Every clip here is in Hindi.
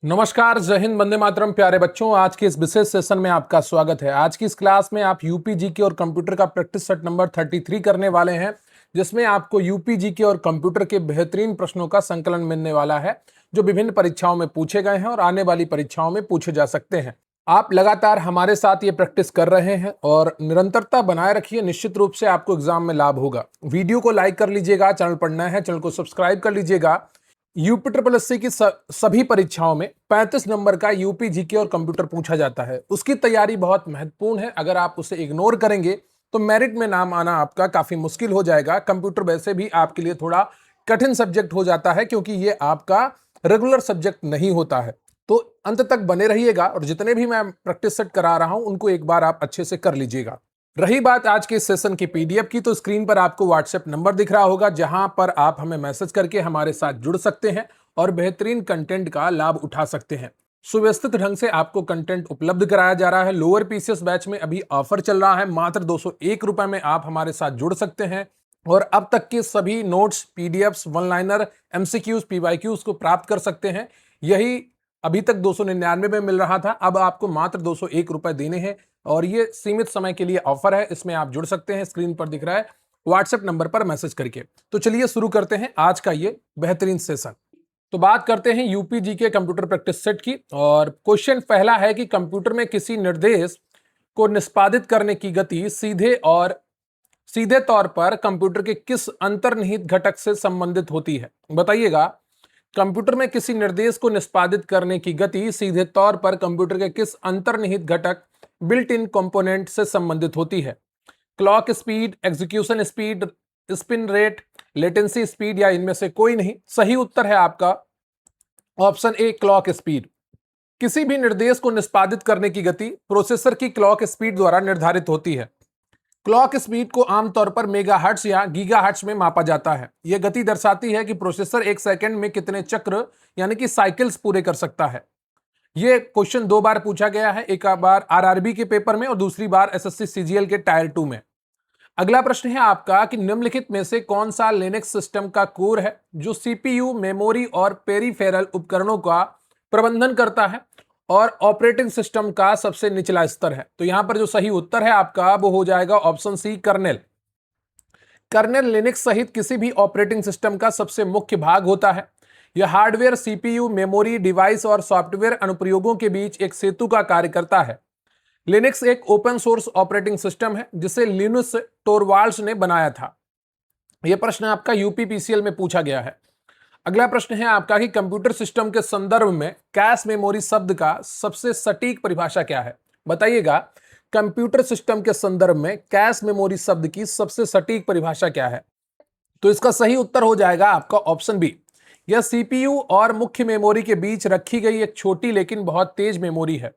नमस्कार, जय हिंद, वंदे मातरम। प्यारे बच्चों, आज के इस विशेष सेशन में आपका स्वागत है। आज की इस क्लास में आप यूपी जीके और कंप्यूटर का प्रैक्टिस सेट नंबर 33 करने वाले हैं, जिसमें आपको यूपी जीके और कंप्यूटर के बेहतरीन प्रश्नों का संकलन मिलने वाला है, जो विभिन्न परीक्षाओं में पूछे गए हैं और आने वाली परीक्षाओं में पूछे जा सकते हैं। आप लगातार हमारे साथ ये प्रैक्टिस कर रहे हैं और निरंतरता बनाए रखिए, निश्चित रूप से आपको एग्जाम में लाभ होगा। वीडियो को लाइक कर लीजिएगा, चैनल पर नए हैं चैनल को सब्सक्राइब कर लीजिएगा। यूपी ट्रिपल एससी की सभी परीक्षाओं में 35 नंबर का यूपी जीके और कंप्यूटर पूछा जाता है। उसकी तैयारी बहुत महत्वपूर्ण है। अगर आप उसे इग्नोर करेंगे तो मेरिट में नाम आना आपका काफी मुश्किल हो जाएगा। कंप्यूटर वैसे भी आपके लिए थोड़ा कठिन सब्जेक्ट हो जाता है, क्योंकि ये आपका रेगुलर सब्जेक्ट नहीं होता है। तो अंत तक बने रहिएगा और जितने भी मैं प्रैक्टिस सेट करा रहा हूं उनको एक बार आप अच्छे से कर लीजिएगा। रही बात आज के सेशन की पीडीएफ की, तो स्क्रीन पर आपको व्हाट्सएप नंबर दिख रहा होगा, जहां पर आप हमें मैसेज करके हमारे साथ जुड़ सकते हैं और बेहतरीन कंटेंट का लाभ उठा सकते हैं। सुव्यवस्थित ढंग से आपको कंटेंट उपलब्ध कराया जा रहा है। लोअर पीसीएस बैच में अभी ऑफर चल रहा है, मात्र 201 रुपए में आप हमारे साथ जुड़ सकते हैं और अब तक के सभी notes, PDFs, one liner, MCQs, PYQs को प्राप्त कर सकते हैं। यही अभी तक 299 में मिल रहा था, अब आपको मात्र 201 रुपए देने हैं और ये सीमित समय के लिए ऑफर है। इसमें आप जुड़ सकते हैं, स्क्रीन पर दिख रहा है, व्हाट्सएप नंबर पर मैसेज करके। तो चलिए शुरू करते हैं आज का ये बेहतरीन सेशन। तो बात करते हैं UP GK computer practice set की, और क्वेश्चन पहला है कि कंप्यूटर में किसी निर्देश को निष्पादित करने की गति सीधे तौर पर कंप्यूटर के किस अंतर्निहित घटक से संबंधित होती है। बताइएगा, कंप्यूटर में किसी निर्देश को निष्पादित करने की गति सीधे तौर पर कंप्यूटर के किस अंतर्निहित घटक, बिल्ट इन कंपोनेंट से संबंधित होती है। Clock speed, execution speed, spin rate, latency speed, या इनमें से कोई नहीं। सही उत्तर है आपका ऑप्शन ए, क्लॉक स्पीड। किसी भी निर्देश को निष्पादित करने की गति प्रोसेसर की क्लॉक स्पीड द्वारा निर्धारित होती है। क्लॉक स्पीड को आमतौर पर मेगाहर्ट्ज या गीगाहर्ट्ज में मापा जाता है। यह गति दर्शाती है कि प्रोसेसर एक सेकंड में कितने चक्र यानी कि साइकिल्स पूरे कर सकता है। यह क्वेश्चन 2 बार पूछा गया है, एक बार आरआरबी के पेपर में और दूसरी बार एसएससी सीजीएल के टायर 2 में। अगला प्रश्न है आपका कि निम्नलिखित में से कौन सा लिनक्स सिस्टम का कोर है जो सीपीयू, मेमोरी और पेरिफेरल उपकरणों का प्रबंधन करता है और ऑपरेटिंग सिस्टम का सबसे निचला स्तर है। तो यहां पर जो सही उत्तर है आपका वो हो जाएगा option C, kernel. Kernel Linux सहित किसी भी ऑपरेटिंग सिस्टम का सबसे मुख्य भाग होता है। यह हार्डवेयर, सीपीयू, मेमोरी, डिवाइस और सॉफ्टवेयर अनुप्रयोगों के बीच एक सेतु का कार्य करता है। लिनक्स एक ओपन सोर्स ऑपरेटिंग सिस्टम है जिसे लिनुस टोरवाल्ड्स ने बनाया था। यह प्रश्न आपका यूपी पीसीएल में पूछा गया है। अगला प्रश्न है आपका कि कंप्यूटर सिस्टम के संदर्भ में कैश मेमोरी शब्द का सबसे सटीक परिभाषा क्या है। बताइएगा, कंप्यूटर सिस्टम के संदर्भ में कैश मेमोरी शब्द की सबसे सटीक परिभाषा क्या है। तो इसका सही उत्तर हो जाएगा आपका ऑप्शन बी। यह सीपीयू और मुख्य मेमोरी के बीच रखी गई एक छोटी लेकिन बहुत तेज मेमोरी है।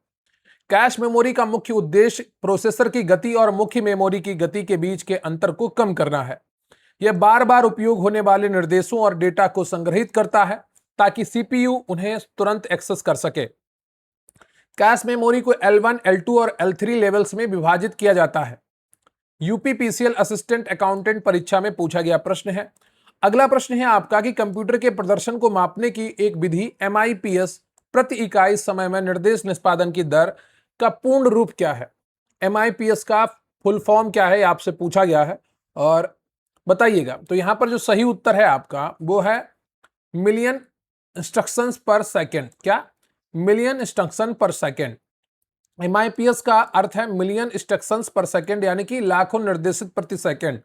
कैश मेमोरी का मुख्य उद्देश्य प्रोसेसर की गति और मुख्य मेमोरी की गति के बीच के अंतर को कम करना है। यह बार बार उपयोग होने वाले निर्देशों और डेटा को संग्रहित करता है ताकि सीपीयू उन्हें तुरंत एक्सेस कर सके। कैश मेमोरी को L1, L2 और L3 लेवल्स में विभाजित किया जाता है। यूपीपीसीएल असिस्टेंट अकाउंटेंट परीक्षा में पूछा गया प्रश्न है। अगला प्रश्न है आपका कि कंप्यूटर के प्रदर्शन को मापने की एक विधि MIPS, प्रति इकाई समय में निर्देश निष्पादन की दर का पूर्ण रूप क्या है। MIPS का फुल फॉर्म क्या है, आपसे पूछा गया है और बताइएगा। तो यहां पर जो सही उत्तर है आपका वो है मिलियन इंस्ट्रक्शंस पर सेकेंड। क्या? मिलियन इंस्ट्रक्शन पर सेकेंड। MIPS का अर्थ है मिलियन इंस्ट्रक्शंस पर सेकेंड, यानी कि लाखों निर्देशित प्रति सेकेंड।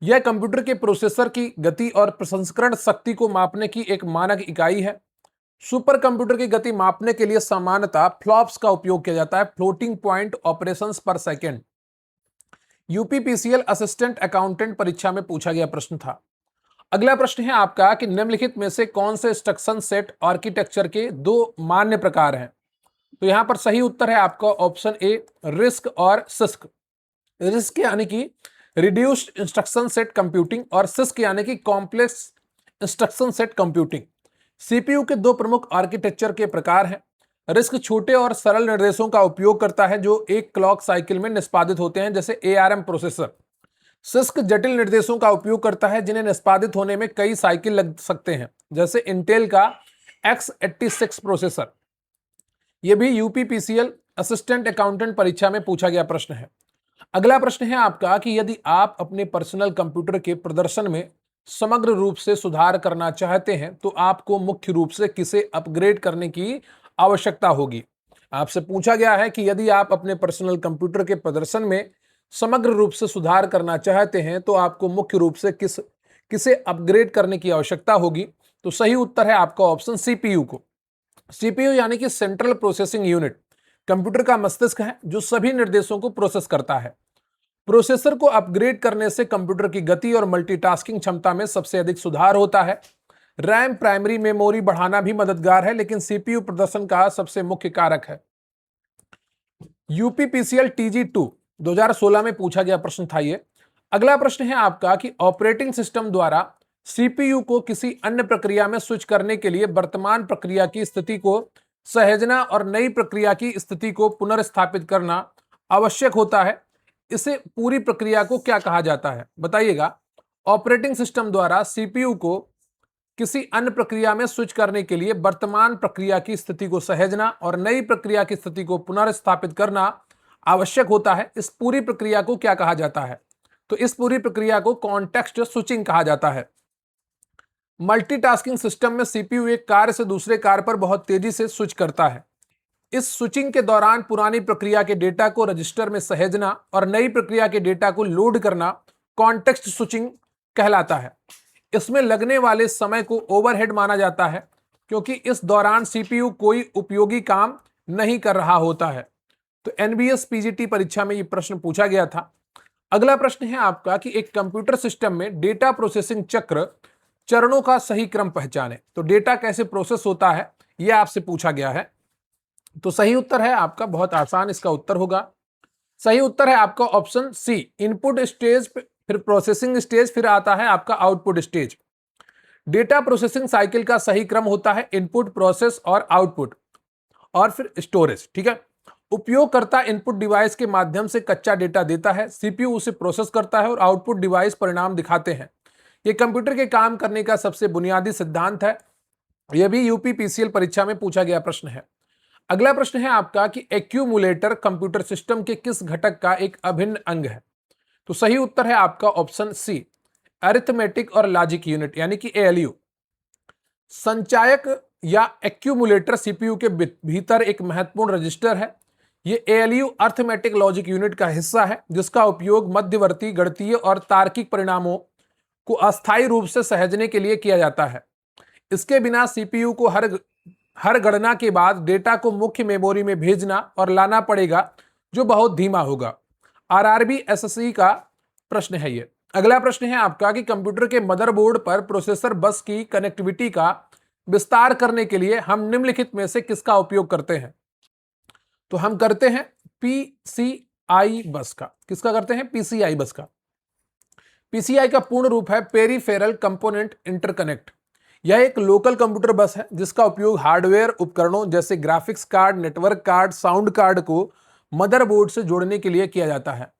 यह कंप्यूटर के प्रोसेसर की गति और प्रसंस्करण शक्ति को मापने की एक मानक इकाई है। सुपर कंप्यूटर की गति मापने के लिए सामान्यतः फ्लॉप्स का उपयोग किया जाता है, फ्लोटिंग पॉइंट ऑपरेशंस पर सेकेंड। यूपीपीसीएल असिस्टेंट अकाउंटेंट परीक्षा में पूछा गया प्रश्न था। अगला प्रश्न है आपका कि निम्नलिखित में से कौन से इंस्ट्रक्शन सेट आर्किटेक्चर के 2 मान्य प्रकार हैं। तो यहां पर सही उत्तर है आपका ऑप्शन ए, रिस्क और सिस्क। रिस्क यानी कि रिड्यूस्ड इंस्ट्रक्शन सेट कंप्यूटिंग और सिस्क यानी कि complex instruction set computing. CPU के 2 प्रमुख आर्किटेक्चर के प्रकार हैं। रिस्क छोटे और सरल निर्देशों का उपयोग करता है जो एक क्लॉक साइकिल में निष्पादित होते हैं, जैसे ARM प्रोसेसर। सिस्क जटिल निर्देशों का उपयोग करता है जिन्हें निष्पादित होने में कई साइकिल लग सकते हैं, जैसे इंटेल का X86 प्रोसेसर। यह भी यूपीपीसीएल असिस्टेंट अकाउंटेंट परीक्षा में पूछा गया प्रश्न है। अगला प्रश्न है आपका कि यदि आप अपने पर्सनल कंप्यूटर के प्रदर्शन में समग्र रूप से सुधार करना चाहते हैं तो आपको मुख्य रूप से किसे अपग्रेड करने की आवश्यकता होगी। आपसे पूछा गया है कि यदि आप अपने पर्सनल कंप्यूटर के प्रदर्शन में समग्र रूप से सुधार करना चाहते हैं तो आपको मुख्य रूप से किसे अपग्रेड करने की आवश्यकता होगी। तो सही उत्तर है आपका ऑप्शन सीपीयू को। सीपीयू यानी कि सेंट्रल प्रोसेसिंग यूनिट कंप्यूटर का मस्तिष्क है जो सभी निर्देशों को प्रोसेस करता है। प्रोसेसर को अपग्रेड करने से कंप्यूटर की गति और मल्टीटास्किंग क्षमता में सबसे अधिक सुधार होता है। रैम प्राइमरी मेमोरी बढ़ाना भी मददगार है, लेकिन सीपीयू प्रदर्शन का सबसे मुख्य कारक है। यूपीपीसीएल टीजी2 2016 में पूछा गया प्रश्न था ये। अगला प्रश्न है आपका कि ऑपरेटिंग सिस्टम द्वारा सीपीयू को किसी अन्य प्रक्रिया में स्विच करने के लिए वर्तमान प्रक्रिया की स्थिति को सहेजना और नई प्रक्रिया की स्थिति को पुनर्स्थापित करना आवश्यक होता है। इसे पूरी प्रक्रिया को क्या कहा जाता है, बताइएगा। ऑपरेटिंग सिस्टम द्वारा सीपीयू को किसी अन्य प्रक्रिया में स्विच करने के लिए वर्तमान प्रक्रिया की स्थिति को सहेजना और नई प्रक्रिया की स्थिति को पुनर्स्थापित करना आवश्यक होता है। इस पूरी प्रक्रिया को क्या कहा जाता है? तो इस पूरी प्रक्रिया को कॉन्टेक्स्ट स्विचिंग कहा जाता है। मल्टीटास्किंग सिस्टम में सीपीयू एक कार्य से दूसरे कार्य पर बहुत तेजी से स्विच करता है। इस स्विचिंग के दौरान पुरानी प्रक्रिया के डेटा को रजिस्टर में सहेजना और नई प्रक्रिया के डेटा को लोड करना कॉन्टेक्स्ट स्विचिंग कहलाता है। इसमें लगने वाले समय को ओवरहेड माना जाता है क्योंकि इस दौरान सीपीयू कोई उपयोगी काम नहीं कर रहा होता है। तो एनबीएस पीजीटी परीक्षा में यह प्रश्न पूछा गया था। अगला प्रश्न है आपका कि एक कंप्यूटर सिस्टम में डेटा प्रोसेसिंग चक्र चरणों का सही क्रम पहचाने। तो डेटा कैसे प्रोसेस होता है यह आपसे पूछा गया है। तो सही उत्तर है आपका, बहुत आसान इसका उत्तर होगा। सही उत्तर है आपका ऑप्शन सी, इनपुट स्टेज फिर प्रोसेसिंग स्टेज फिर आता है आपका output stage. Data processing cycle का सही क्रम होता है इनपुट, प्रोसेस और आउटपुट और फिर स्टोरेज। ठीक है। उपयोगकर्ता इनपुट डिवाइस के माध्यम से कच्चा डेटा देता है, सीपीयू उसे प्रोसेस करता है और आउटपुट डिवाइस परिणाम दिखाते हैं। यह कंप्यूटर के काम करने का सबसे बुनियादी सिद्धांत है। यह भी यूपीपीसीएल परीक्षा में पूछा गया प्रश्न है। अगला प्रश्न है आपका कि एक्यूमुलेटर कंप्यूटर सिस्टम के किस घटक का एक अभिन्न अंग है। तो सही उत्तर है आपका ऑप्शन सी, अरिथमेटिक और लॉजिक यूनिट यानी कि एएलयू। संचायक या एक्यूमुलेटर सीपीयू के भीतर एक महत्वपूर्ण रजिस्टर है। यह एएलयू अरिथमेटिक लॉजिक यूनिट का हिस्सा है जिसका उपयोग मध्यवर्ती गणितीय और तार्किक परिणामों को अस्थायी रूप से सहेजने के लिए किया जाता है। इसके बिना सीपीयू को हर गणना के बाद डेटा को मुख्य मेमोरी में भेजना और लाना पड़ेगा जो बहुत धीमा होगा। आरआरबी एसएससी का प्रश्न है ये। अगला प्रश्न है आपका कि कंप्यूटर के मदरबोर्ड पर प्रोसेसर बस की कनेक्टिविटी का विस्तार करने के लिए हम निम्नलिखित में से किसका उपयोग करते हैं। तो हम करते हैं पीसीआई बस का। किसका करते हैं? पीसीआई बस का। पीसीआई का पूर्ण रूप है पेरिफेरल कंपोनेंट इंटरकनेक्ट। यह एक लोकल कंप्यूटर बस है जिसका उपयोग हार्डवेयर उपकरणों जैसे graphics card, network card, sound card को मदरबोर्ड से जोड़ने के लिए किया जाता है।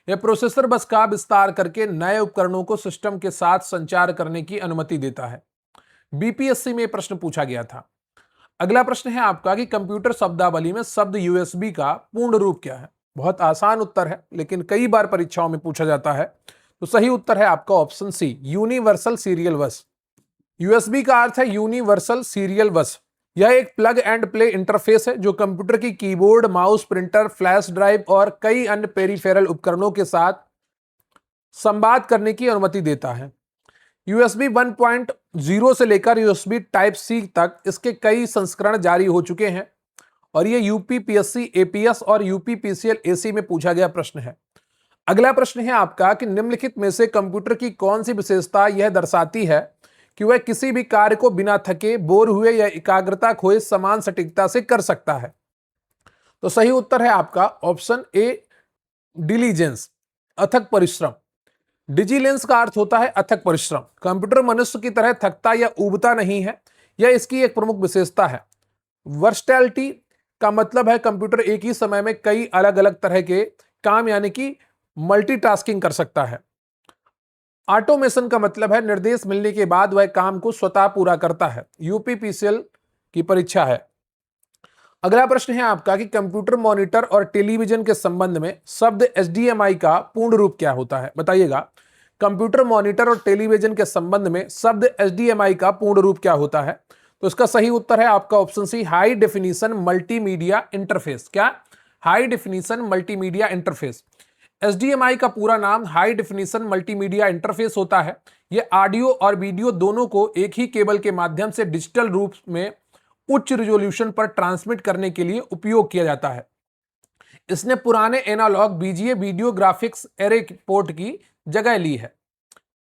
यह प्रोसेसर बस का विस्तार करके नए उपकरणों को सिस्टम के साथ संचार करने की अनुमति देता है। बीपीएससी में प्रश्न पूछा गया था। अगला प्रश्न है आपका कि कंप्यूटर शब्दावली में शब्द यूएसबी का पूर्ण रूप क्या है। बहुत आसान उत्तर है लेकिन कई बार परीक्षाओं में पूछा जाता है। तो सही उत्तर है आपका option C, universal serial bus. USB का अर्थ है यूनिवर्सल सीरियल बस। यह एक प्लग एंड प्ले इंटरफेस है जो कंप्यूटर की keyboard, mouse, printer, flash drive और कई अन्य पेरिफेरल उपकरणों के साथ संवाद करने की अनुमति देता है। यूएसबी 1.0 से लेकर यूएसबी टाइप सी तक इसके कई संस्करण जारी हो चुके हैं और यह यूपीपीएससी एपीएस और यूपीपीसीएल एसी में पूछा गया प्रश्न है। अगला प्रश्न है आपका कि निम्नलिखित में से कंप्यूटर की कौन सी विशेषता यह दर्शाती है कि वह किसी भी कार्य को बिना थके, बोर हुए या एकाग्रता खोए समान सटीकता से कर सकता है। तो सही उत्तर है आपका ऑप्शन ए, डिलीजेंस, अथक परिश्रम। डिजिलेंस का अर्थ होता है अथक परिश्रम। कंप्यूटर मनुष्य की तरह थकता या ऊबता नहीं है, यह इसकी एक प्रमुख विशेषता है। वर्सटैलिटी का मतलब है कंप्यूटर एक ही समय में कई अलग अलग तरह के काम यानी कि मल्टीटास्किंग कर सकता है। ऑटोमेशन का मतलब है निर्देश मिलने के बाद वह काम को स्वतः पूरा करता है। यूपीपीसीएल की परीक्षा है। अगला प्रश्न है आपका कि कंप्यूटर मॉनिटर और टेलीविजन के संबंध में शब्द HDMI का पूर्ण रूप क्या होता है? बताइएगा, कंप्यूटर मॉनिटर और टेलीविजन के संबंध में शब्द HDMI का पूर्ण रूप क्या होता है? तो इसका सही उत्तर है आपका option C, high definition multimedia interface. क्या? High definition multimedia interface. HDMI का पूरा नाम हाई डेफिनेशन मल्टीमीडिया इंटरफेस होता है। यह ऑडियो और वीडियो दोनों को एक ही केबल के माध्यम से डिजिटल रूप में उच्च रिजोल्यूशन पर ट्रांसमिट करने के लिए उपयोग किया जाता है। इसने पुराने analogue VGA video graphics array port की जगह ली है।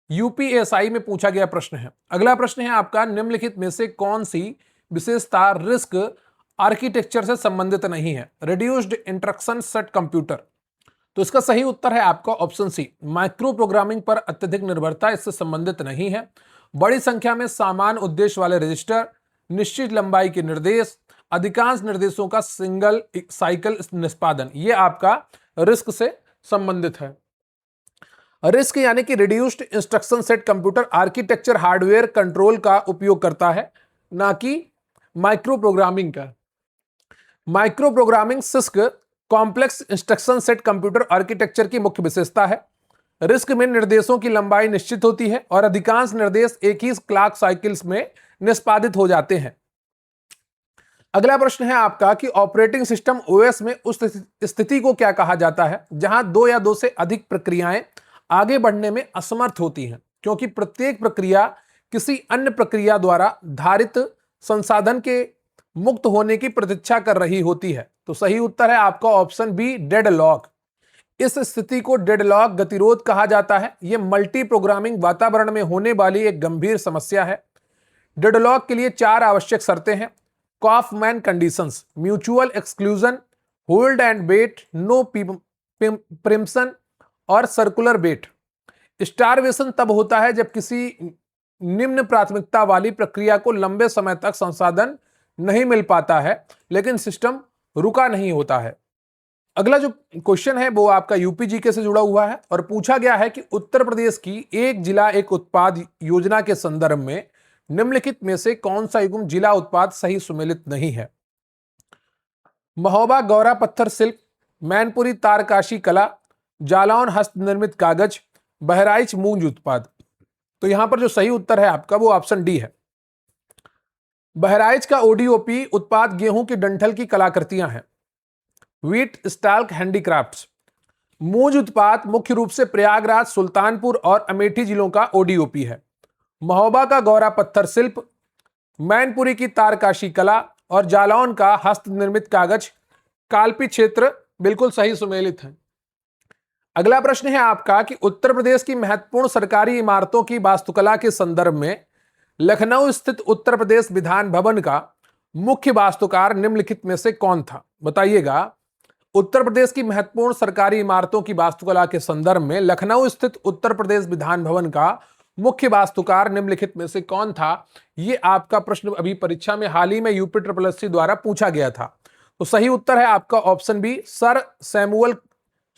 यूपीएसआई में पूछा गया प्रश्न है। अगला प्रश्न है आपका, निम्नलिखित में से कौन सी विशेषता रिस्क आर्किटेक्चर से संबंधित नहीं है? Reduced instruction set computer. तो इसका सही उत्तर है आपका ऑप्शन सी, माइक्रो प्रोग्रामिंग पर अत्यधिक निर्भरता इससे संबंधित नहीं है। बड़ी संख्या में समान उद्देश्य वाले रजिस्टर, निश्चित लंबाई के निर्देश, अधिकांश निर्देशों का सिंगल साइकिल निष्पादन, ये आपका रिस्क से संबंधित है। रिस्क यानी कि reduced instruction set computer architecture hardware control का उपयोग करता है, ना कि माइक्रो प्रोग्रामिंग का। Micro programming six complex instruction set computer architecture की मुख्य विशेषता है। रिस्क में निर्देशों की लंबाई निश्चित होती है और अधिकांश निर्देश एक ही क्लॉक साइकिल्स में निष्पादित हो जाते हैं। अगला प्रश्न है आपका कि ऑपरेटिंग सिस्टम ओएस में उस स्थिति को क्या कहा जाता है जहां दो या दो से अधिक प्रक्रियाएं आगे बढ़ने में असमर्थ होती हैं, क्योंकि प्रत्येक प्रक्रिया किसी अन्य प्रक्रिया द्वारा धारित संसाधन के मुक्त होने की प्रतीक्षा कर रही होती है। तो सही उत्तर है आपका ऑप्शन बी, डेडलॉक। इस स्थिति को डेडलॉक गतिरोध कहा जाता है। यह मल्टी प्रोग्रामिंग वातावरण में होने वाली एक गंभीर समस्या है। डेडलॉक के लिए 4 आवश्यक शर्तें हैं: Coffman conditions, mutual exclusion, hold and wait, no preemption और सर्कुलर वेट। स्टारवेशन तब होता है जब किसी निम्न प्राथमिकता वाली प्रक्रिया को लंबे समय तक संसाधन नहीं मिल पाता है लेकिन सिस्टम रुका नहीं होता है। अगला जो क्वेश्चन है वो आपका यूपीजीके से जुड़ा हुआ है और पूछा गया है कि उत्तर प्रदेश की एक जिला एक उत्पाद योजना के संदर्भ में निम्नलिखित में से कौन सा युग्म जिला उत्पाद सही सुमेलित नहीं है? महोबा गौरा पत्थर शिल्प, मैनपुरी तारकाशी कला, जालौन हस्त निर्मित कागज, बहराइच मूंज उत्पाद। तो यहां पर जो सही उत्तर है आपका वो ऑप्शन डी है। बहराइच का ओडीओपी उत्पाद गेहूं की डंठल की कलाकृतियां हैं, व्हीट स्टाल्क हैंडीक्राफ्ट्स। मूंज उत्पाद मुख्य रूप से प्रयागराज, सुल्तानपुर और अमेठी जिलों का ओडीओपी है। महोबा का गौरा पत्थर शिल्प, मैनपुरी की तारकाशी कला और जालौन का हस्त निर्मित कागज कालपी क्षेत्र बिल्कुल सही सुमेलित है। अगला प्रश्न है आपका कि उत्तर प्रदेश की महत्वपूर्ण सरकारी इमारतों की वास्तुकला के संदर्भ में लखनऊ स्थित उत्तर प्रदेश विधान भवन का मुख्य वास्तुकार निम्नलिखित में से कौन था? बताइएगा, उत्तर प्रदेश की महत्वपूर्ण सरकारी इमारतों की वास्तुकला के संदर्भ में लखनऊ स्थित उत्तर प्रदेश विधान भवन का मुख्य वास्तुकार निम्नलिखित में से कौन था? यह आपका प्रश्न अभी परीक्षा में हाल ही में यूपीएससी द्वारा पूछा गया था। तो सही उत्तर है आपका ऑप्शन बी, सर सैमुअल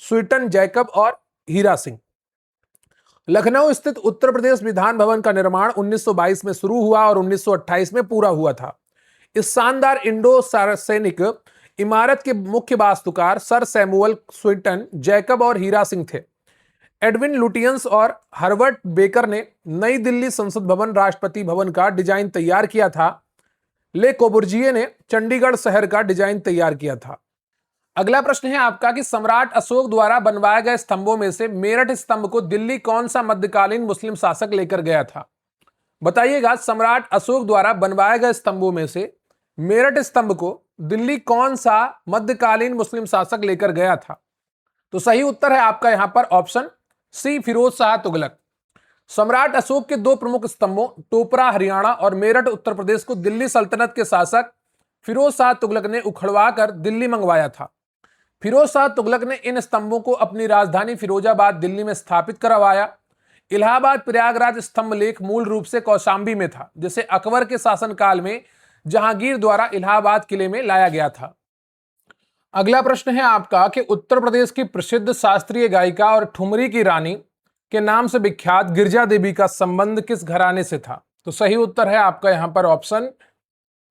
स्वीटन जैकब और हीरा सिंह। लखनऊ स्थित उत्तर प्रदेश विधान भवन का निर्माण 1922 में शुरू हुआ और 1928 में पूरा हुआ था। इस शानदार इंडो सार्वजनिक इमारत के मुख्य वास्तुकार सर सैमुअल स्वीटन जैकब और हीरा सिंह थे। एडविन लुटियंस और हर्बर्ट बेकर ने नई दिल्ली संसद भवन, राष्ट्रपति भवन का डिजाइन तैयार किया था। ले कोबुर्जिए ने चंडीगढ़ शहर का डिजाइन तैयार किया था। अगला प्रश्न है आपका कि सम्राट अशोक द्वारा बनवाए गए स्तंभों में से मेरठ स्तंभ को दिल्ली कौन सा मध्यकालीन मुस्लिम शासक लेकर गया था? बताइएगा, सम्राट अशोक द्वारा बनवाए गए स्तंभों में से मेरठ स्तंभ को दिल्ली कौन सा मध्यकालीन मुस्लिम शासक लेकर गया था? तो सही उत्तर है आपका यहां पर ऑप्शन सी, फिरोज शाह तुगलक। सम्राट अशोक के 2 प्रमुख स्तंभों टोपरा हरियाणा और मेरठ उत्तर प्रदेश को दिल्ली सल्तनत के शासक फिरोज शाह तुगलक ने उखड़वाकर दिल्ली मंगवाया था। फिरोज शाह तुगलक ने इन स्तंभों को अपनी राजधानी फिरोजाबाद दिल्ली में स्थापित करवाया। इलाहाबाद प्रयागराज स्तंभ लेख मूल रूप से कौशांबी में था, जिसे अकबर के शासनकाल में जहांगीर द्वारा इलाहाबाद किले में लाया गया था। अगला प्रश्न है आपका कि उत्तर प्रदेश की प्रसिद्ध शास्त्रीय गायिका और ठुमरी की रानी के नाम से विख्यात गिरजा देवी का संबंध किस घराने से था? तो सही उत्तर है आपका यहां पर ऑप्शन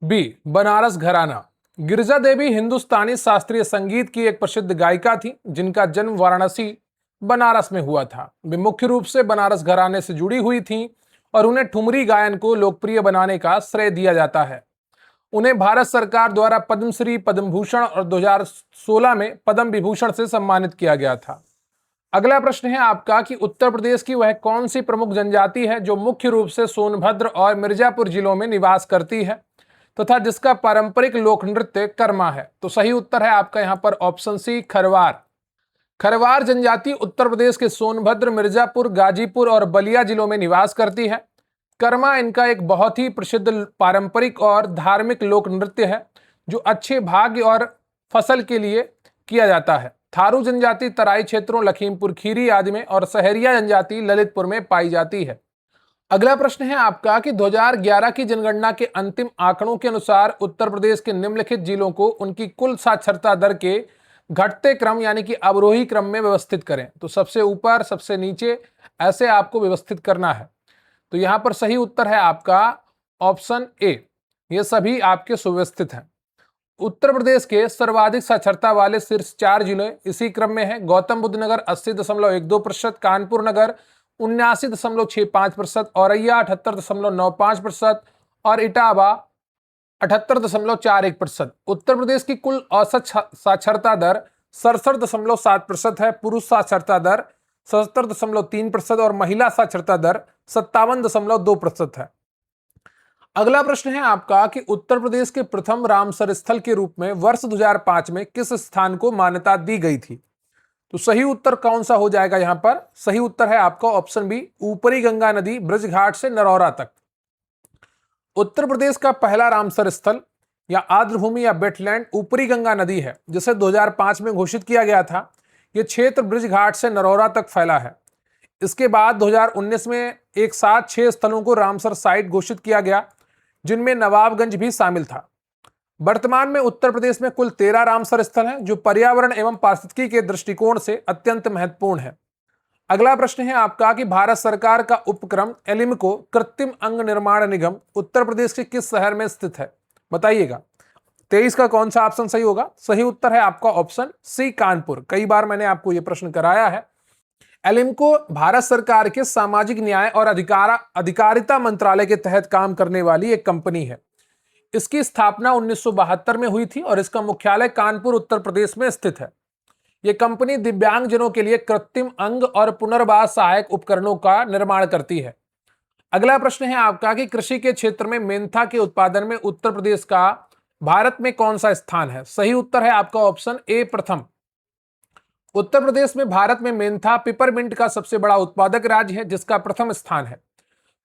बी बनारस घराना। गिरिजा देवी हिंदुस्तानी शास्त्रीय संगीत की एक प्रसिद्ध गायिका थी जिनका जन्म वाराणसी बनारस में हुआ था। वे मुख्य रूप से बनारस घराने से जुड़ी हुई थीं और उन्हें ठुमरी गायन को लोकप्रिय बनाने का श्रेय दिया जाता है। उन्हें भारत सरकार द्वारा पद्मश्री, पद्म भूषण और 2016 में पद्म विभूषण से सम्मानित किया गया था। अगला प्रश्न है आपका कि उत्तर प्रदेश की वह कौन सी प्रमुख जनजाति है जो मुख्य रूप से सोनभद्र और मिर्जापुर जिलों में निवास करती है तथा जिसका पारंपरिक लोक नृत्य कर्मा है। तो सही उत्तर है आपका यहाँ पर ऑप्शन सी, खरवार। खरवार जनजाति उत्तर प्रदेश के सोनभद्र, मिर्जापुर, गाजीपुर और बलिया जिलों में निवास करती है। कर्मा इनका एक बहुत ही प्रसिद्ध पारंपरिक और धार्मिक लोक नृत्य है जो अच्छे भाग्य और फसल के लिए किया जाता है। थारू जनजाति तराई क्षेत्रों, लखीमपुर खीरी आदि में और सहरिया जनजाति ललितपुर में पाई जाती है। अगला प्रश्न है आपका कि 2011 की जनगणना के अंतिम आंकड़ों के अनुसार उत्तर प्रदेश के निम्नलिखित जिलों को उनकी कुल साक्षरता दर के घटते क्रम यानी कि अवरोही क्रम में व्यवस्थित करें। तो सबसे ऊपर, सबसे नीचे, ऐसे आपको व्यवस्थित करना है। तो यहां पर सही उत्तर है आपका ऑप्शन ए, ये सभी आपके सुव्यवस्थित हैं। उत्तर प्रदेश के सर्वाधिक साक्षरता वाले शीर्ष 4 जिले इसी क्रम में है। गौतम बुद्ध नगर 80.12%, कानपुर नगर 79.65%, औरैया 78.95% और इटावा 78.41%। उत्तर प्रदेश की कुल औसत साक्षरता दर 67.7% है। पुरुष साक्षरता दर 77.3% और महिला साक्षरता दर 57.2% है। अगला प्रश्न है आपका कि उत्तर प्रदेश के प्रथम रामसर स्थल के रूप में वर्ष 2005 में किस स्थान को मान्यता दी गई थी। तो सही उत्तर कौन सा हो जाएगा यहाँ पर? सही उत्तर है आपका ऑप्शन बी, ऊपरी गंगा नदी ब्रज घाट से नरौरा तक। उत्तर प्रदेश का पहला रामसर स्थल या आर्द्रभूमि या वेटलैंड ऊपरी गंगा नदी है जिसे 2005 में घोषित किया गया था। यह क्षेत्र ब्रज घाट से नरौरा तक फैला है। इसके बाद 2019 में एक साथ 6 स्थलों को रामसर साइट घोषित किया गया जिनमें नवाबगंज भी शामिल था। वर्तमान में उत्तर प्रदेश में कुल 13 रामसर स्थल हैं जो पर्यावरण एवं पारिस्थितिकी के दृष्टिकोण से अत्यंत महत्वपूर्ण है। अगला प्रश्न है आपका कि भारत सरकार का उपक्रम एलिम्को कृत्रिम अंग निर्माण निगम उत्तर प्रदेश के किस शहर में स्थित है? बताइएगा। 23 का कौन सा ऑप्शन सही होगा? सही उत्तर है आपका ऑप्शन सी, कानपुर। कई बार मैंने आपको यह प्रश्न कराया है। एलिम्को भारत सरकार के सामाजिक न्याय और अधिकारिता मंत्रालय के तहत काम करने वाली एक कंपनी है। इसकी स्थापना 1972 में हुई थी और इसका मुख्यालय कानपुर उत्तर प्रदेश में स्थित है। यह कंपनी दिव्यांगजनों के लिए कृत्रिम अंग और पुनर्वास सहायक उपकरणों का निर्माण करती है। अगला प्रश्न है आपका कि कृषि के क्षेत्र में मेंथा के उत्पादन में उत्तर प्रदेश का भारत में कौन सा स्थान है? सही उत्तर है आपका ऑप्शन ए, प्रथम। उत्तर प्रदेश में भारत में मेंथा पिपरमिंट का सबसे बड़ा उत्पादक राज्य है जिसका प्रथम स्थान है।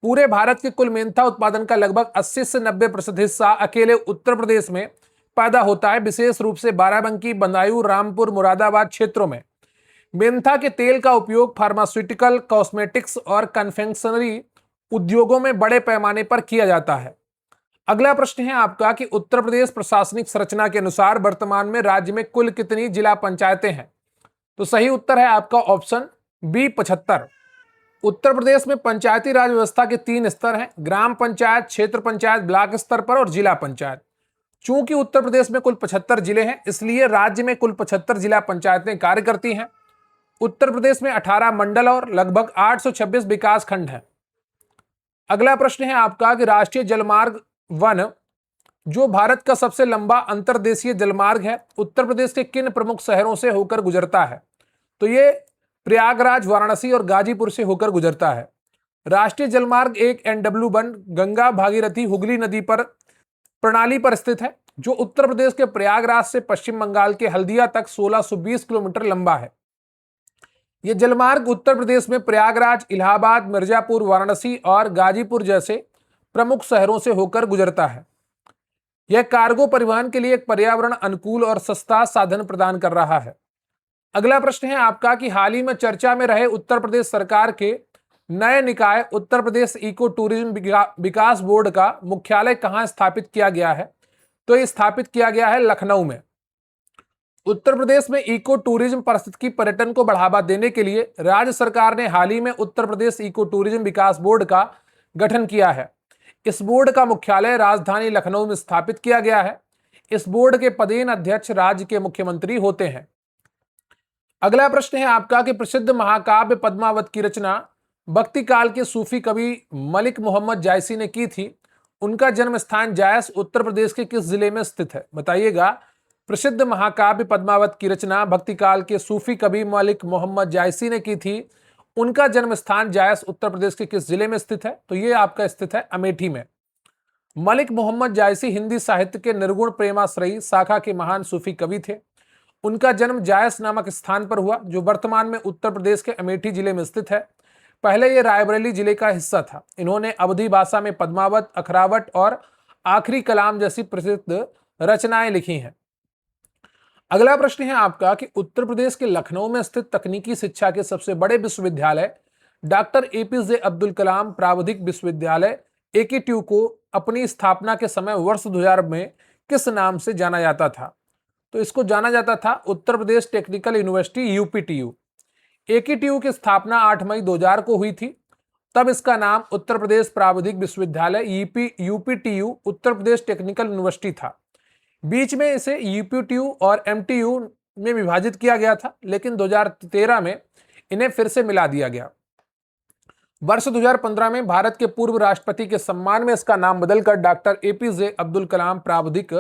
पूरे भारत के कुल मेंथा उत्पादन का लगभग 80 से 90% हिस्सा अकेले उत्तर प्रदेश में पैदा होता है, विशेष रूप से बाराबंकी, बदायूं, रामपुर, मुरादाबाद क्षेत्रों में। मेंथा के तेल का उपयोग फार्मास्यूटिकल, कॉस्मेटिक्स और कन्फेक्शनरी उद्योगों में बड़े पैमाने पर किया जाता है। अगला प्रश्न है आपका कि उत्तर प्रदेश प्रशासनिक संरचना के अनुसार वर्तमान में राज्य में कुल कितनी जिला पंचायतें हैं? तो सही उत्तर है आपका ऑप्शन बी, 75। उत्तर प्रदेश में पंचायती राज व्यवस्था के 3 स्तर हैं, ग्राम पंचायत, क्षेत्र पंचायत, ब्लॉक स्तर पर और जिला पंचायत। चूंकि उत्तर प्रदेश में कुल 75 जिले हैं इसलिए राज्य में कुल 75 जिला पंचायतें कार्य करती हैं। उत्तर प्रदेश में 18 मंडल और लगभग 826 विकास खंड हैं। अगला प्रश्न है आपका कि राष्ट्रीय जलमार्ग 1 जो भारत का सबसे लंबा अंतर्देशीय जलमार्ग है उत्तर प्रदेश के किन प्रमुख शहरों से होकर गुजरता है? तो ये प्रयागराज, वाराणसी और गाजीपुर से होकर गुजरता है। राष्ट्रीय जलमार्ग 1 NW1 गंगा भागीरथी हुगली नदी पर प्रणाली पर स्थित है जो उत्तर प्रदेश के प्रयागराज से पश्चिम बंगाल के हल्दिया तक 1620 किलोमीटर लंबा है। यह जलमार्ग उत्तर प्रदेश में प्रयागराज, इलाहाबाद, मिर्जापुर, वाराणसी और गाजीपुर जैसे प्रमुख शहरों से होकर गुजरता है। यह कार्गो परिवहन के लिए एक पर्यावरण अनुकूल और सस्ता साधन प्रदान कर रहा है। अगला प्रश्न है आपका कि हाल ही में चर्चा में रहे उत्तर प्रदेश सरकार के नए निकाय उत्तर प्रदेश इको टूरिज्म विकास बोर्ड का मुख्यालय कहां स्थापित किया गया है? तो यह स्थापित किया गया है लखनऊ में। उत्तर प्रदेश में इको टूरिज्म पारिस्थितिकी पर्यटन को बढ़ावा देने के लिए राज्य सरकार ने हाल ही में उत्तर प्रदेश इको टूरिज्म विकास बोर्ड का गठन किया है। इस बोर्ड का मुख्यालय राजधानी लखनऊ में स्थापित किया गया है। इस बोर्ड के पदेन अध्यक्ष राज्य के मुख्यमंत्री होते हैं। अगला प्रश्न है आपका कि प्रसिद्ध महाकाव्य पद्मावत की रचना भक्ति काल के सूफी कवि मलिक मोहम्मद जायसी ने की थी। उनका जन्म स्थान जायस उत्तर प्रदेश के किस जिले में स्थित है? बताइएगा। प्रसिद्ध महाकाव्य पद्मावत की रचना भक्ति काल के सूफी कवि मलिक मोहम्मद जायसी ने की थी। उनका जन्म स्थान जायस उत्तर प्रदेश के किस जिले में स्थित है? तो ये आपका स्थित है अमेठी में। मलिक मोहम्मद जायसी हिंदी साहित्य के निर्गुण प्रेमाश्रयी शाखा के महान सूफी कवि थे। उनका जन्म जायस नामक स्थान पर हुआ, जो वर्तमान में उत्तर प्रदेश के अमेठी जिले में स्थित है। पहले यह रायबरेली जिले का हिस्सा था। इन्होंने अवधी भाषा में पद्मावत, अखरावट और आखिरी कलाम जैसी प्रसिद्ध रचनाएं लिखी हैं। अगला प्रश्न है आपका कि उत्तर प्रदेश के लखनऊ में स्थित तकनीकी शिक्षा के सबसे बड़े विश्वविद्यालय डॉक्टर एपीजे अब्दुल कलाम प्राविधिक विश्वविद्यालय एकेटीयू को अपनी स्थापना के समय वर्ष 2000 में किस नाम से जाना जाता था? तो इसको जाना जाता था Uttar Pradesh technical university UPTU. AKTU की स्थापना 8 मई 2000 को हुई थी। तब इसका नाम उत्तर प्रदेश प्राविधिक विश्वविद्यालय UPTU Uttar Pradesh technical university था। बीच में इसे यूपीटीयू और एमटीयू में विभाजित किया गया था, लेकिन 2013 में इन्हें फिर से मिला दिया गया। वर्ष 2015 में भारत के पूर्व राष्ट्रपति के सम्मान में इसका नाम बदलकर डॉक्टर एपीजे अब्दुल कलाम प्राविधिक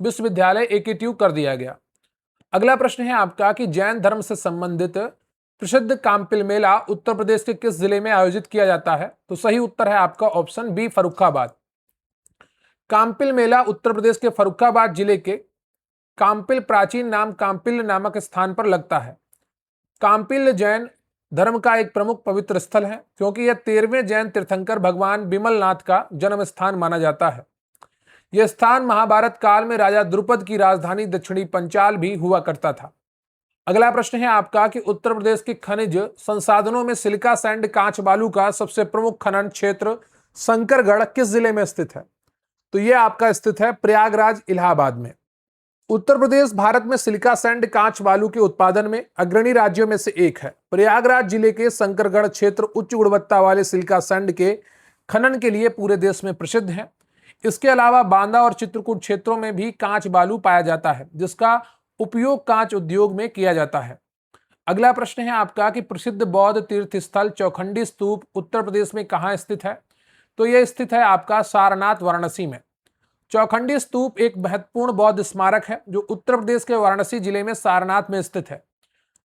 विश्वविद्यालय एकेटीयू कर दिया गया। अगला प्रश्न है आपका कि जैन धर्म से संबंधित प्रसिद्ध काम्पिल मेला उत्तर प्रदेश के किस जिले में आयोजित किया जाता है? तो सही उत्तर है आपका ऑप्शन बी, फर्रुखाबाद। काम्पिल मेला उत्तर प्रदेश के फर्रुखाबाद जिले के काम्पिल प्राचीन नाम काम्पिल नामक स्थान पर लगता है। काम्पिल जैन धर्म का एक प्रमुख पवित्र स्थल है, क्योंकि यह 13वें जैन तीर्थंकर भगवान बिमलनाथ का जन्म स्थान माना जाता है। यह स्थान महाभारत काल में राजा द्रुपद की राजधानी दक्षिणी पंचाल भी हुआ करता था। अगला प्रश्न है आपका कि उत्तर प्रदेश के खनिज संसाधनों में सिलिका सैंड कांच बालू का सबसे प्रमुख खनन क्षेत्र शंकरगढ़ किस जिले में स्थित है? तो यह आपका स्थित है प्रयागराज इलाहाबाद में। उत्तर प्रदेश भारत में सिलिका सैंड कांच बालू के उत्पादन में अग्रणी राज्यों में से एक है। प्रयागराज जिले के शंकरगढ़ क्षेत्र उच्च गुणवत्ता वाले सिलिका सैंड के खनन के लिए पूरे देश में प्रसिद्ध है। इसके अलावा बांदा और चित्रकूट क्षेत्रों में भी कांच बालू पाया जाता है, जिसका उपयोग कांच उद्योग में किया जाता है। अगला प्रश्न है आपका कि प्रसिद्ध बौद्ध तीर्थ स्थल चौखंडी स्तूप उत्तर प्रदेश में कहाँ स्थित है? तो यह स्थित है आपका सारनाथ वाराणसी में। चौखंडी स्तूप एक महत्वपूर्ण बौद्ध स्मारक है, जो उत्तर प्रदेश के वाराणसी जिले में सारनाथ में स्थित है।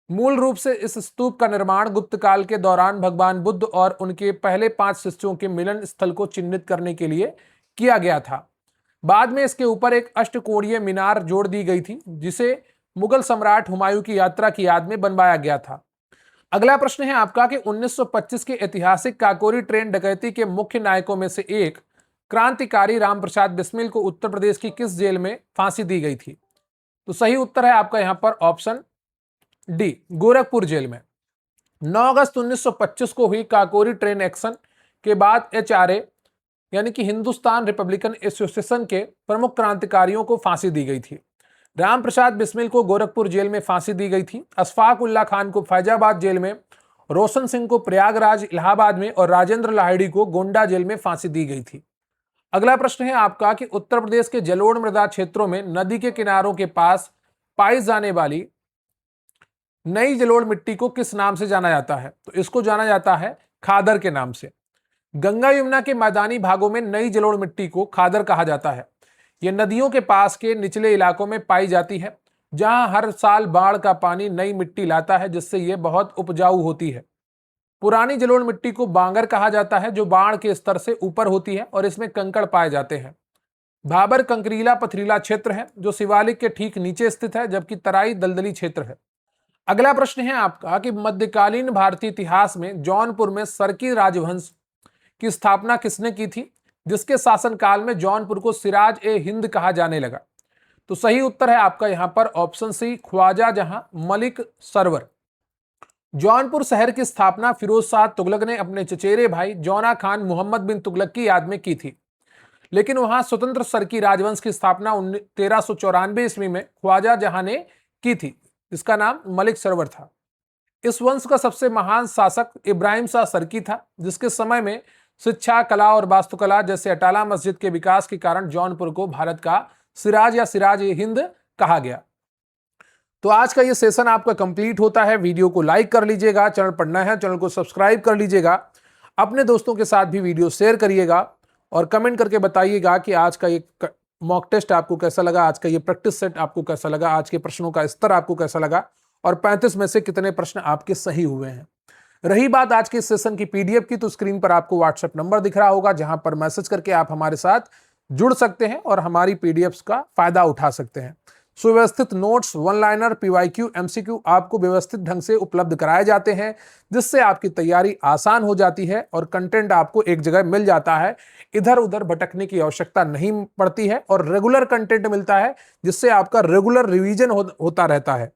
मूल रूप से इस स्तूप का निर्माण गुप्त काल के दौरान भगवान बुद्ध और उनके पहले 5 शिष्यों के मिलन स्थल को चिन्हित करने के लिए किया गया था। बाद में इसके ऊपर एक अष्टकोणीय मीनार जोड़ दी गई थी, जिसे मुगल सम्राट हुमायूं की यात्रा की याद में बनवाया गया था। अगला प्रश्न है आपका कि 1925 के ऐतिहासिक काकोरी ट्रेन डकैती के मुख्य नायकों में से एक क्रांतिकारी रामप्रसाद बिस्मिल को उत्तर प्रदेश की किस जेल में फांसी दी गई थी? तो सही उत्तर है आपका यहां पर ऑप्शन डी, गोरखपुर जेल में। 9 अगस्त 1925 को हुई काकोरी ट्रेन एक्शन के बाद एचआरए यानी कि हिंदुस्तान रिपब्लिकन एसोसिएशन के प्रमुख क्रांतिकारियों को फांसी दी गई थी। रामप्रसाद बिस्मिल को गोरखपुर जेल में फांसी दी गई थी। अशफाक उल्ला खान को फैजाबाद जेल में, रोशन सिंह को प्रयागराज इलाहाबाद में और राजेंद्र लाहिड़ी को गोंडा जेल में फांसी दी गई थी। अगला प्रश्न है आपका कि उत्तर प्रदेश के जलोढ़ मृदा क्षेत्रों में नदी के किनारों के पास पाई जाने वाली नई जलोढ़ मिट्टी को किस नाम से जाना जाता है? तो इसको जाना जाता है खादर के नाम से। गंगा यमुना के मैदानी भागों में नई जलोढ़ मिट्टी को खादर कहा जाता है। यह नदियों के पास के निचले इलाकों में पाई जाती है, जहां हर साल बाढ़ का पानी नई मिट्टी लाता है, जिससे यह बहुत उपजाऊ होती है। पुरानी जलोढ़ मिट्टी को बांगर कहा जाता है, जो बाढ़ के स्तर से ऊपर होती है और इसमें कंकड़ पाए जाते हैं। भाबर कंकरीला पथरीला क्षेत्र है, जो शिवालिक के ठीक नीचे स्थित है, जबकि तराई दलदली क्षेत्र है। अगला प्रश्न है आपका कि मध्यकालीन भारतीय इतिहास में जौनपुर में सरकी राजवंश की स्थापना किसने की थी, जिसके शासनकाल में जौनपुर को सिराज ए हिंद कहा जाने लगा? तो सही उत्तर है आपका यहां पर ऑप्शन सी, ख्वाजा जहां मलिक सरवर। जौनपुर शहर की स्थापना फिरोज शाह तुगलक ने अपने चचेरे भाई जौना खान मोहम्मद बिन तुगलक की याद में की थी, लेकिन वहां स्वतंत्र सरकी राजवंश की स्थापना 1394 ईस्वी में ख्वाजा जहां ने की थी, जिसका नाम मलिक सरवर था। इस वंश का सबसे महान शासक इब्राहिम शाह सरकी था, जिसके समय में शिक्षा, कला और वास्तुकला जैसे अटाला मस्जिद के विकास के कारण जौनपुर को भारत का सिराज या सिराज ए हिंद कहा गया। तो आज का ये सेशन आपका कंप्लीट होता है। वीडियो को लाइक कर लीजिएगा, चैनल पर नया है चैनल को सब्सक्राइब कर लीजिएगा, अपने दोस्तों के साथ भी वीडियो शेयर करिएगा और कमेंट करके बताइएगा कि आज का ये मॉक टेस्ट आपको कैसा लगा, आज का ये प्रैक्टिस सेट आपको कैसा लगा, आज के प्रश्नों का स्तर आपको कैसा लगा और 35 में से कितने प्रश्न आपके सही हुए हैं। रही बात आज के सेशन की पीडीएफ की, तो स्क्रीन पर आपको व्हाट्सएप नंबर दिख रहा होगा जहां पर मैसेज करके आप हमारे साथ जुड़ सकते हैं और हमारी पीडीएफ का फायदा उठा सकते हैं। सुव्यवस्थित notes, one liner, PYQ, MCQ आपको व्यवस्थित ढंग से उपलब्ध कराए जाते हैं, जिससे आपकी तैयारी आसान हो जाती है और कंटेंट आपको एक जगह मिल जाता है। इधर उधर भटकने की आवश्यकता नहीं पड़ती है और रेगुलर कंटेंट मिलता है, जिससे आपका रेगुलर रिवीजन होता रहता है।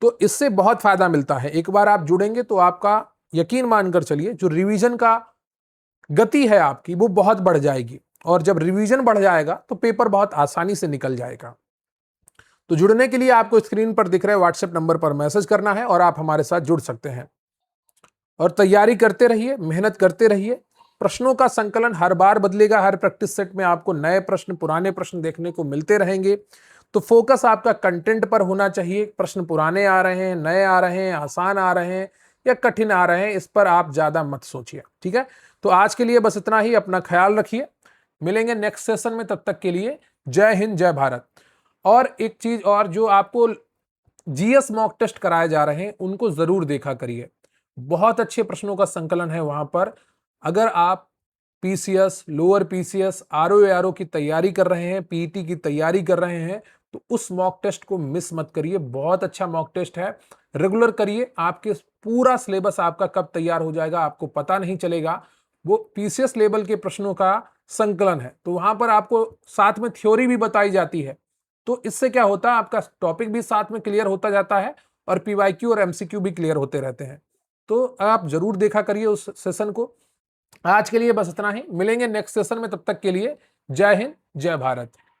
तो इससे बहुत फायदा मिलता है। एक बार आप जुड़ेंगे तो आपका यकीन मानकर चलिए, जो रिवीजन का गति है आपकी वो बहुत बढ़ जाएगी और जब रिवीजन बढ़ जाएगा तो पेपर बहुत आसानी से निकल जाएगा। तो जुड़ने के लिए आपको स्क्रीन पर दिख रहे व्हाट्सएप नंबर पर मैसेज करना है और आप हमारे साथ जुड़ सकते हैं। और तैयारी करते रहिए, मेहनत करते रहिए। प्रश्नों का संकलन हर बार बदलेगा, हर प्रैक्टिस सेट में आपको नए प्रश्न, पुराने प्रश्न देखने को मिलते रहेंगे। तो फोकस आपका कंटेंट पर होना चाहिए। प्रश्न पुराने आ रहे हैं, नए आ रहे हैं, आसान आ रहे हैं या कठिन आ रहे हैं, इस पर आप ज्यादा मत सोचिए, ठीक है। तो आज के लिए बस इतना ही। अपना ख्याल रखिए, मिलेंगे नेक्स्ट सेशन में। तब तक के लिए जय हिंद, जय भारत। और एक चीज और, जो आपको जीएस मॉक टेस्ट कराए जा रहे हैं उनको जरूर देखा करिए। बहुत अच्छे प्रश्नों का संकलन है वहां पर। अगर आप पीसीएस, लोअर पीसीएस, आरओ की तैयारी कर रहे हैं, पीईटी की तैयारी कर रहे हैं, तो उस मॉक टेस्ट को मिस मत करिए। बहुत अच्छा मॉक टेस्ट है, रेगुलर करिए। आपके पूरा सिलेबस आपका कब तैयार हो जाएगा आपको पता नहीं चलेगा। वो पीसीएस लेवल के प्रश्नों का संकलन है, तो वहां पर आपको साथ में थ्योरी भी बताई जाती है। तो इससे क्या होता है, आपका टॉपिक भी साथ में क्लियर होता जाता है और पीवाईक्यू और एमसीक्यू भी क्लियर होते रहते हैं। तो आप जरूर देखा करिए उस सेशन को। आज के लिए बस इतना ही, मिलेंगे नेक्स्ट सेशन में। तब तक के लिए जय हिंद, जय भारत।